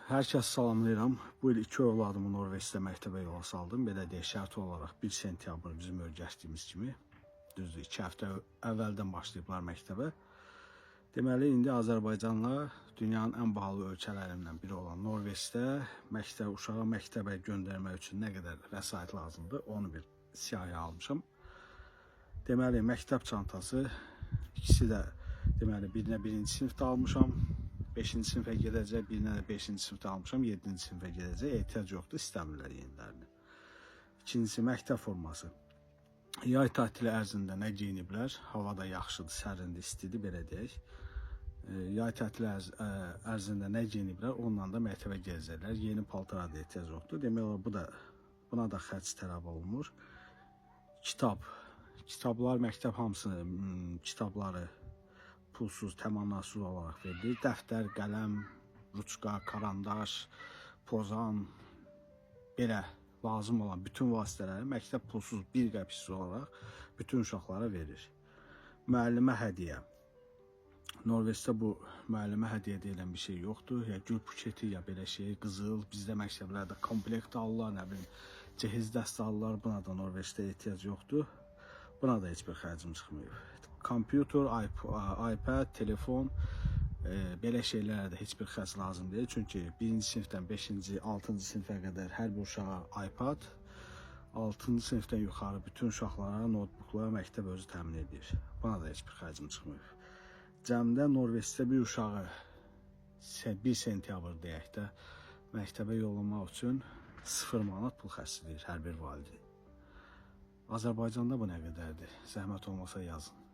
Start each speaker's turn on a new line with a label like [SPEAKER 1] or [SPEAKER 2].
[SPEAKER 1] Hər kəs salamlayıram. Bu il 2 övladımı Norveçdə məktəbə yola saldım. Belə deyək, şərti olaraq 1 sentyabr bizim öyrəşdiyimiz kimi. Düzdür, 2 həftə əvvəldən başlayıblar məktəbə. Deməli, indi Azərbaycanla dünyanın ən bahalı ölkələrindən biri olan Norveçdə uşağı məktəbə göndərmək üçün nə qədər vəsait lazımdır, onu bir siyahıya almışam. Deməli, məktəb çantası, ikisi də deməli, birinə 1-ci sinifdə almışam. 5-ci sinifə gedəcək, birinə də 5-ci sinifdə almışam, 7-ci sinifə gedəcək. Ehtiyac yoxdur, istəmirlər yenilərini. İkincisi, məktəb forması. Yay tatili ərzində nə geyiniblər? Hava da yaxşıdır, sərindir, istidir, belə deyək. Yay tatili ərzində nə geyiniblər? Onunla da məktəbə gezəcəklər. Yeni paltara da ehtiyac yoxdur. Demək olar, buna da xərc tələb olunmur. Kitablar, məktəb hamısını, kitabları pulsuz, təmənnasız olaraq verilir. Dəftər, qələm, ruçka, karandaş, pozan, belə lazım olan bütün vasitələri məktəb pulsuz, 1 qəpik olaraq bütün uşaqlara verir. Müəllimə hədiyyə. Norveçdə bu müəllimə hədiyyə deyilən bir şey yoxdur. Ya gül buketi, ya belə şey, qızıl. Bizdə məktəblərdə komplekt alırlar, nə bilim, cehiz dəstə alırlar. Buna da Norveçdə ehtiyac yoxdur. Buna da heç bir xərcim çıxmıyor. Kompüter, iPad, telefon, belə şeylərə də heç bir xərc lazım deyil. Çünki 1-ci sinifdən 5-ci, 6-cı sinifə qədər hər bir uşağa iPad, 6-cı sinifdən yuxarı bütün uşaqlara notebooklar məktəb özü təmin edir. Buna da heç bir xərcim çıxmıyor. Cəmdə Norveçdə bir uşağı 1 sentyabr deyək də məktəbə yollamaq üçün 0 manat pul xərcləyir hər bir valideyn. Azərbaycanda bu nə qədərdir? Zəhmət olmasa yazın.